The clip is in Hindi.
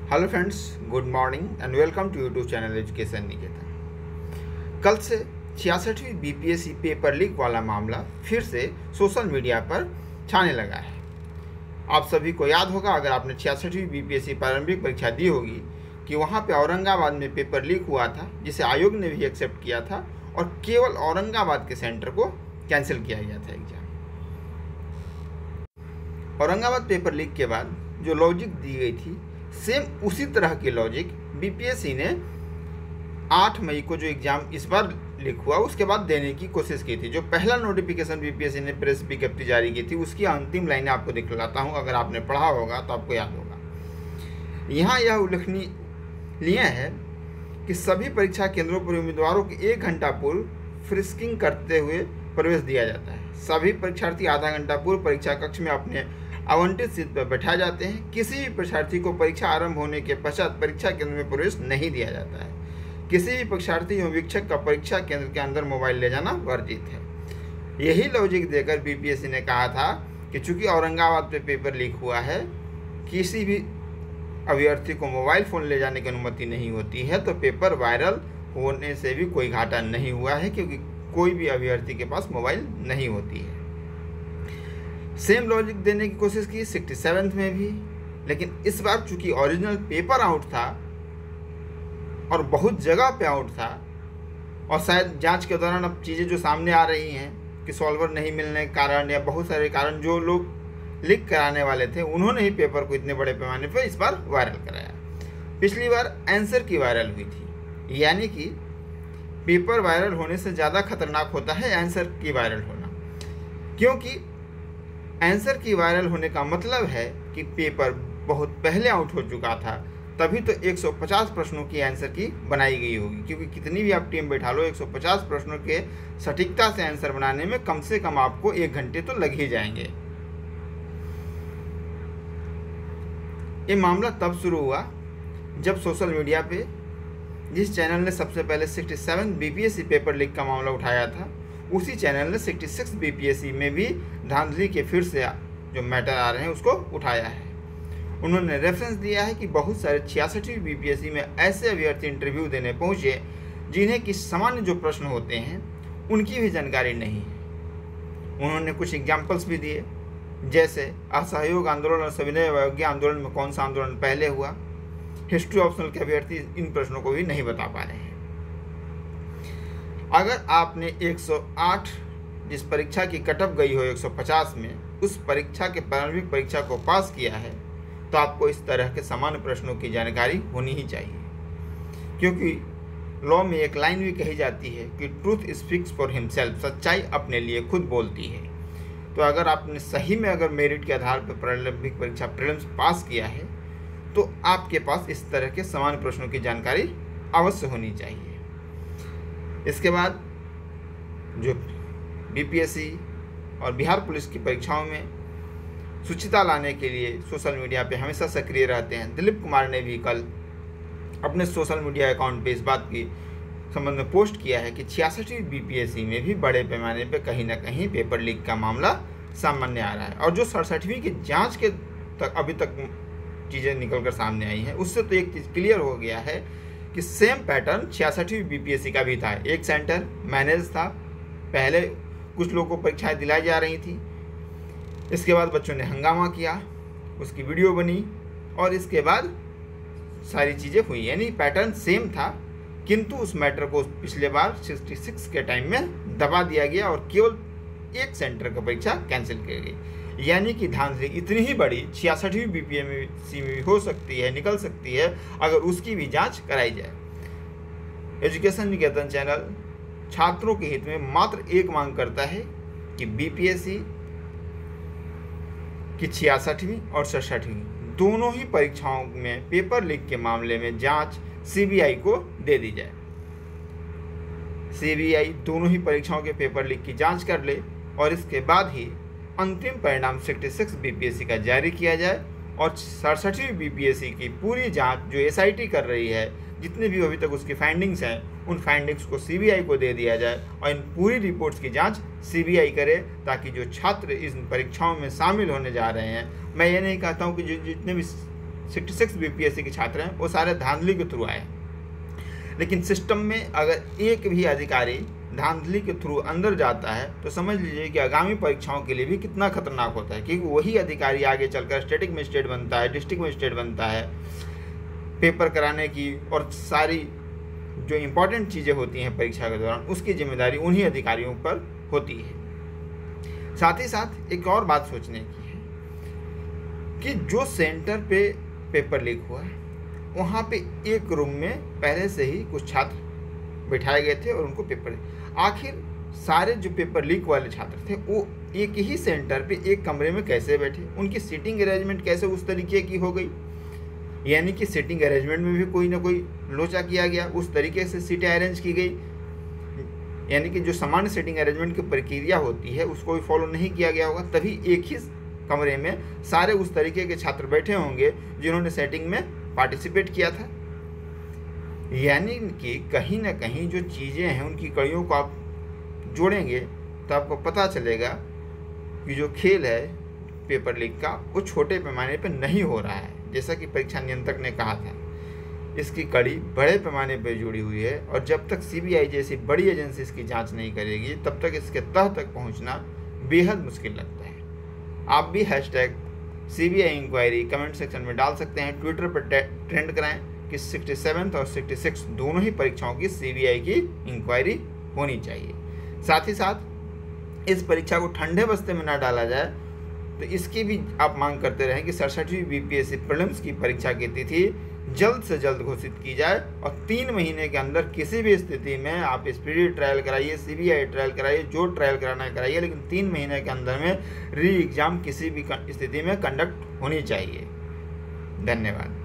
Hello friends, good morning and welcome to YouTube channel education Niketan. कल से 66वीं बीपीएससी पेपर लीक वाला मामला फिर से सोशल मीडिया पर छाने लगा है। आप सभी को याद होगा, अगर आपने 66वीं बीपीएससी प्रारंभिक परीक्षा दी होगी, कि वहाँ पे औरंगाबाद में पेपर लीक हुआ था, जिसे आयोग ने भी एक्सेप्ट किया था और केवल औरंगाबाद के सेंटर को कैंसिल किया गया था एग्जाम। औरंगाबाद पेपर लीक के बाद जो लॉजिक दी गई थी, सेम उसी तरह की लॉजिक बीपीएससी ने 8 मई को जो एग्ज़ाम इस बार लीक हुआ उसके बाद देने की कोशिश की थी। जो पहला नोटिफिकेशन बीपीएससी ने प्रेस विज्ञप्ति जारी की थी, उसकी अंतिम लाइनें आपको दिखलाता हूं, अगर आपने पढ़ा होगा तो आपको याद होगा। यहाँ यह उल्लेखनीय है कि सभी परीक्षा केंद्रों पर उम्मीदवारों के 1 घंटा पूर्व फ्रिस्किंग करते हुए प्रवेश दिया जाता है। सभी परीक्षार्थी आधा घंटा पूर्व परीक्षा कक्ष में अपने आवंटित सीट पर बैठाए जाते हैं। किसी भी परीक्षार्थी को परीक्षा आरंभ होने के पश्चात परीक्षा केंद्र में प्रवेश नहीं दिया जाता है। किसी भी परीक्षार्थी एवं वीक्षक का परीक्षा केंद्र के अंदर मोबाइल ले जाना वर्जित है। यही लॉजिक देकर बीपीएससी ने कहा था कि चूंकि औरंगाबाद पे पेपर लीक हुआ है, किसी भी अभ्यर्थी को मोबाइल फ़ोन ले जाने की अनुमति नहीं होती है, तो पेपर वायरल होने से भी कोई घाटा नहीं हुआ है, क्योंकि कोई भी अभ्यर्थी के पास मोबाइल नहीं होती है। सेम लॉजिक देने की कोशिश की 67th में भी, लेकिन इस बार चूंकि ओरिजिनल पेपर आउट था और बहुत जगह पे आउट था, और शायद जांच के दौरान अब चीज़ें जो सामने आ रही हैं कि सॉल्वर नहीं मिलने के कारण या बहुत सारे कारण, जो लोग लीक कराने वाले थे उन्होंने ही पेपर को इतने बड़े पैमाने पर इस बार वायरल कराया। पिछली बार आंसर की वायरल हुई थी, यानी कि पेपर वायरल होने से ज़्यादा खतरनाक होता है आंसर की वायरल होना, क्योंकि आंसर की वायरल होने का मतलब है कि पेपर बहुत पहले आउट हो चुका था, तभी तो 150 प्रश्नों की आंसर की बनाई गई होगी, क्योंकि कितनी भी आप टीम बैठा लो, 150 प्रश्नों के सटीकता से आंसर बनाने में कम से कम आपको 1 घंटे तो लग ही जाएंगे। ये मामला तब शुरू हुआ जब सोशल मीडिया पे जिस चैनल ने सबसे पहले 67 बीपीएससी पेपर लीक का मामला उठाया था, उसी चैनल ने 66 बीपीएससी में भी धांधली के फिर से जो मैटर आ रहे हैं उसको उठाया है। उन्होंने रेफरेंस दिया है कि बहुत सारे 66वीं बीपीएससी में ऐसे अभ्यर्थी इंटरव्यू देने पहुंचे जिन्हें कि सामान्य जो प्रश्न होते हैं उनकी भी जानकारी नहीं है। उन्होंने कुछ एग्जाम्पल्स भी दिए, जैसे असहयोग आंदोलन और सविनय अवज्ञा आंदोलन में कौन सा आंदोलन पहले हुआ। हिस्ट्री ऑप्शनल के अभ्यर्थी इन प्रश्नों को भी नहीं बता पा रहे हैं। अगर आपने 108 जिस परीक्षा की कटअप गई हो 150 में, उस परीक्षा के प्रारंभिक परीक्षा को पास किया है, तो आपको इस तरह के सामान्य प्रश्नों की जानकारी होनी ही चाहिए, क्योंकि लॉ में एक लाइन भी कही जाती है कि ट्रूथ स्पीक्स फॉर हिमसेल्फ, सच्चाई अपने लिए खुद बोलती है। तो अगर आपने सही में अगर मेरिट के आधार पर प्रारंभिक परीक्षा प्रीलिम्स पास किया है, तो आपके पास इस तरह के सामान्य प्रश्नों की जानकारी अवश्य होनी चाहिए। इसके बाद जो बीपीएससी और बिहार पुलिस की परीक्षाओं में शुचिता लाने के लिए सोशल मीडिया पे हमेशा सक्रिय रहते हैं, दिलीप कुमार ने भी कल अपने सोशल मीडिया अकाउंट पे इस बात की संबंध में पोस्ट किया है कि 66वीं बीपीएससी में भी बड़े पैमाने पे कहीं ना कहीं पेपर लीक का मामला सामने आ रहा है। और जो 67वीं की जांच के तक अभी तक चीज़ें निकल कर सामने आई हैं, उससे तो एक चीज़ क्लियर हो गया है कि सेम पैटर्न 66वीं बीपीएससी का भी था। एक सेंटर मैनेज था, पहले कुछ लोगों को परीक्षाएं दिलाई जा रही थी, इसके बाद बच्चों ने हंगामा किया, उसकी वीडियो बनी और इसके बाद सारी चीज़ें हुई, यानी पैटर्न सेम था, किंतु उस मैटर को पिछले बार 66 के टाइम में दबा दिया गया और केवल एक सेंटर का परीक्षा कैंसिल की गई। यानी कि धांधली इतनी ही बड़ी 66वीं बीपीएससी में हो सकती है, निकल सकती है, अगर उसकी भी जांच कराई जाए। एजुकेशन निकेतन चैनल छात्रों के हित में मात्र एक मांग करता है कि बीपीएससी की 66वीं और 67वीं दोनों ही परीक्षाओं में पेपर लीक के मामले में जांच सीबीआई को दे दी जाए। सीबीआई दोनों ही परीक्षाओं के पेपर लीक की जांच कर ले और इसके बाद ही अंतिम परिणाम 66 बीपीएससी का जारी किया जाए और 67वीं बीपीएससी की पूरी जांच जो एसआईटी कर रही है, जितने भी अभी तक उसकी फाइंडिंग्स हैं, उन फाइंडिंग्स को सीबीआई को दे दिया जाए और इन पूरी रिपोर्ट्स की जांच सीबीआई करे, ताकि जो छात्र इन परीक्षाओं में शामिल होने जा रहे हैं, मैं ये नहीं कहता हूँ कि जितने भी 66 बीपीएससी के छात्र हैं वो सारे धांधली के थ्रू आए। लेकिन सिस्टम में अगर एक भी अधिकारी धांधली के थ्रू अंदर जाता है तो समझ लीजिए कि आगामी परीक्षाओं के लिए भी कितना खतरनाक होता है, क्योंकि वही अधिकारी आगे चलकर स्टेटिक मजिस्ट्रेट बनता है, डिस्ट्रिक्ट मजिस्ट्रेट बनता है, पेपर कराने की और सारी जो इम्पोर्टेंट चीज़ें होती हैं परीक्षा के दौरान उसकी जिम्मेदारी उन्हीं अधिकारियों पर होती है। साथ ही साथ एक और बात सोचने की है कि जो सेंटर पे पेपर लीक हुआ है वहाँ पे एक रूम में पहले से ही कुछ छात्र बिठाए गए थे और उनको पेपर, आखिर सारे जो पेपर लीक वाले छात्र थे वो एक ही सेंटर पे एक कमरे में कैसे बैठे, उनकी सीटिंग अरेंजमेंट कैसे उस तरीके की हो गई, यानी कि सीटिंग अरेंजमेंट में भी कोई ना कोई लोचा किया गया, उस तरीके से सीटें अरेंज की गई, यानी कि जो सामान्य सीटिंग अरेंजमेंट की प्रक्रिया होती है उसको भी फॉलो नहीं किया गया होगा, तभी एक ही कमरे में सारे उस तरीके के छात्र बैठे होंगे जिन्होंने सेटिंग में पार्टिसिपेट किया था। यानी कि कहीं ना कहीं जो चीज़ें हैं उनकी कड़ियों को आप जोड़ेंगे तो आपको पता चलेगा कि जो खेल है पेपर लीक का वो छोटे पैमाने पर नहीं हो रहा है। जैसा कि परीक्षा नियंत्रक ने कहा था, इसकी कड़ी बड़े पैमाने पर जुड़ी हुई है और जब तक सीबीआई जैसी बड़ी एजेंसी इसकी जांच नहीं करेगी तब तक इसके तह तक पहुंचना बेहद मुश्किल लगता है। आप भी #CBI इंक्वायरी कमेंट सेक्शन में डाल सकते हैं, ट्विटर पर ट्रेंड कराएं कि 67 और 66 दोनों ही परीक्षाओं की सीबीआई की इंक्वायरी होनी चाहिए। साथ ही साथ इस परीक्षा को ठंडे बस्ते में ना डाला जाए तो इसकी भी आप मांग करते रहें कि 67वीं बीपीएससी प्रीलिम्स की परीक्षा की तिथि जल्द से जल्द घोषित की जाए और 3 महीने के अंदर किसी भी स्थिति में आप स्पीडी ट्रायल कराइए, सीबीआई ट्रायल कराइए, जो ट्रायल कराना है कराइए, लेकिन 3 महीने के अंदर में री एग्ज़ाम किसी भी स्थिति में कंडक्ट होनी चाहिए। धन्यवाद।